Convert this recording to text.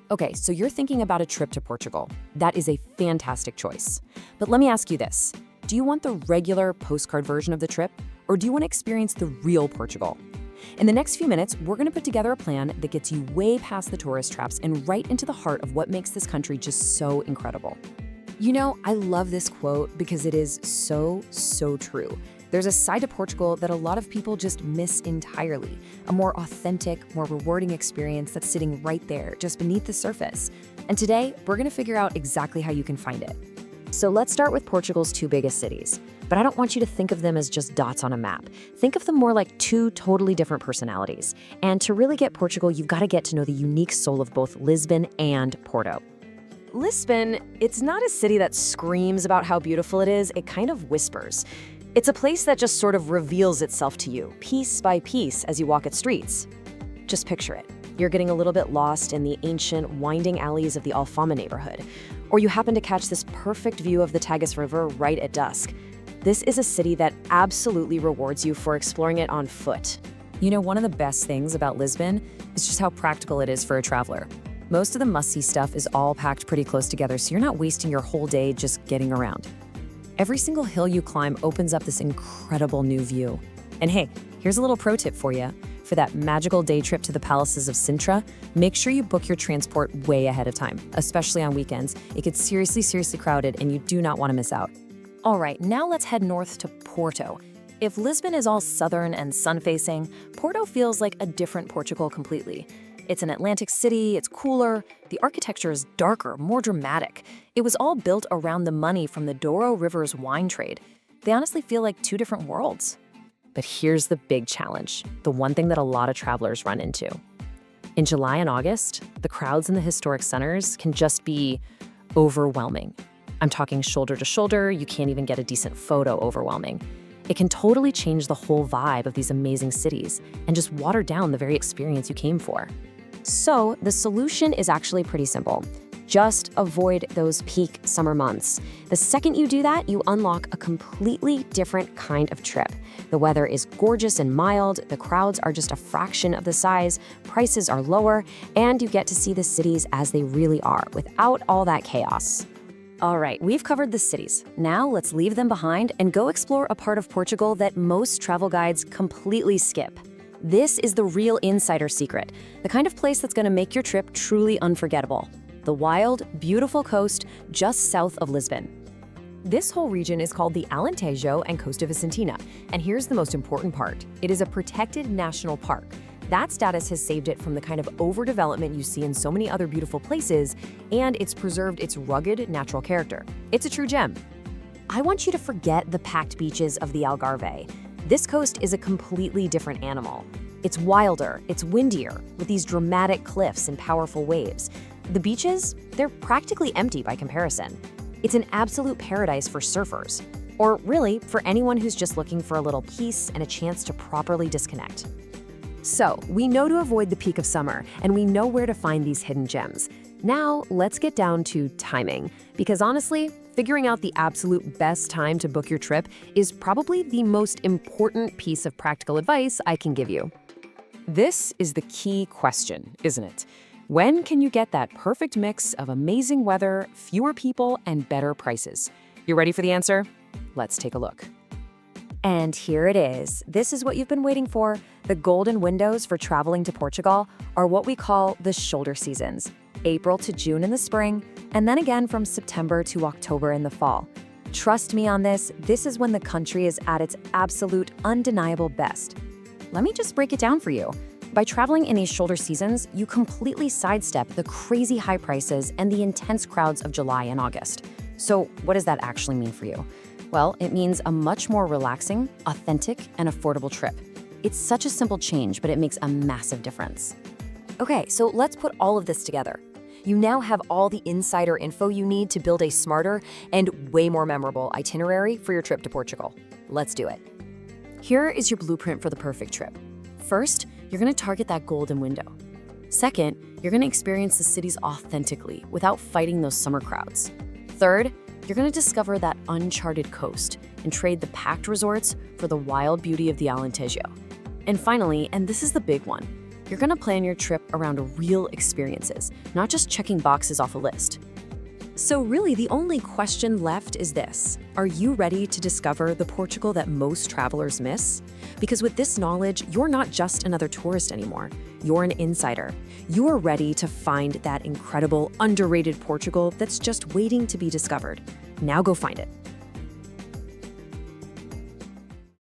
Okay, so you're thinking about a trip to Portugal. That is a fantastic choice. But let me ask you this. Do you want the regular postcard version of the trip, or do you want to experience the real Portugal? In the next few minutes, we're going to put together a plan that gets you way past the tourist traps and right into the heart of what makes this country just so incredible. You know, I love this quote because it is so true. There's a side to Portugal that a lot of people just miss entirely, a more authentic, more rewarding experience that's sitting right there, just beneath the surface. And today, we're going to figure out exactly how you can find it. So let's start with Portugal's two biggest cities. But I don't want you to think of them as just dots on a map. Think of them more like two totally different personalities. And to really get Portugal, you've got to get to know the unique soul of both Lisbon and Porto. Lisbon, it's not a city that screams about how beautiful it is, it kind of whispers. It's a place that just sort of reveals itself to you, piece by piece, as you walk its streets. Just picture it. You're getting a little bit lost in the ancient, winding alleys of the Alfama neighborhood. Or you happen to catch this perfect view of the Tagus River right at dusk. This is a city that absolutely rewards you for exploring it on foot. You know, one of the best things about Lisbon is just how practical it is for a traveler. Most of the must-see stuff is all packed pretty close together, so you're not wasting your whole day just getting around. Every single hill you climb opens up this incredible new view. And hey, here's a little pro tip for you. For that magical day trip to the palaces of Sintra, make sure you book your transport way ahead of time, especially on weekends. It gets seriously crowded and you do not want to miss out. All right, now let's head north to Porto. If Lisbon is all southern and sun-facing, Porto feels like a different Portugal completely. It's an Atlantic city, it's cooler, the architecture is darker, more dramatic. It was all built around the money from the Douro River's wine trade. They honestly feel like two different worlds. But here's the big challenge, the one thing that a lot of travelers run into. In July and August, the crowds in the historic centers can just be overwhelming. I'm talking shoulder to shoulder, you can't even get a decent photo overwhelming. It can totally change the whole vibe of these amazing cities and just water down the very experience you came for. So the solution is actually pretty simple. Just avoid those peak summer months. The second you do that, you unlock a completely different kind of trip. The weather is gorgeous and mild, the crowds are just a fraction of the size, prices are lower, and you get to see the cities as they really are, without all that chaos. All right, we've covered the cities. Now let's leave them behind and go explore a part of Portugal that most travel guides completely skip. This is the real insider secret, the kind of place that's going to make your trip truly unforgettable. The wild, beautiful coast just south of Lisbon. This whole region is called the Alentejo and Costa Vicentina, and here's the most important part. It is a protected national park. That status has saved it from the kind of overdevelopment you see in so many other beautiful places, and it's preserved its rugged, natural character. It's a true gem. I want you to forget the packed beaches of the Algarve. This coast is a completely different animal. It's wilder, it's windier, with these dramatic cliffs and powerful waves. The beaches, they're practically empty by comparison. It's an absolute paradise for surfers, or really for anyone who's just looking for a little peace and a chance to properly disconnect. So, we know to avoid the peak of summer, and we know where to find these hidden gems. Now, let's get down to timing, because honestly, figuring out the absolute best time to book your trip is probably the most important piece of practical advice I can give you. This is the key question, isn't it? When can you get that perfect mix of amazing weather, fewer people, and better prices? You ready for the answer? Let's take a look. And here it is. This is what you've been waiting for. The golden windows for traveling to Portugal are what we call the shoulder seasons. April to June in the spring, and then again from September to October in the fall. Trust me on this, this is when the country is at its absolute undeniable best. Let me just break it down for you. By traveling in these shoulder seasons, you completely sidestep the crazy high prices and the intense crowds of July and August. So what does that actually mean for you? Well, it means a much more relaxing, authentic, and affordable trip. It's such a simple change, but it makes a massive difference. Okay, so let's put all of this together. You now have all the insider info you need to build a smarter and way more memorable itinerary for your trip to Portugal. Let's do it. Here is your blueprint for the perfect trip. First, you're going to target that golden window. Second, you're going to experience the cities authentically without fighting those summer crowds. Third, you're going to discover that uncharted coast and trade the packed resorts for the wild beauty of the Alentejo. And finally, and this is the big one, You're going to plan your trip around real experiences, not just checking boxes off a list. So really, the only question left is this: are you ready to discover the Portugal that most travelers miss? Because with this knowledge, you're not just another tourist anymore. You're an insider. You are ready to find that incredible, underrated Portugal that's just waiting to be discovered. Now go find it.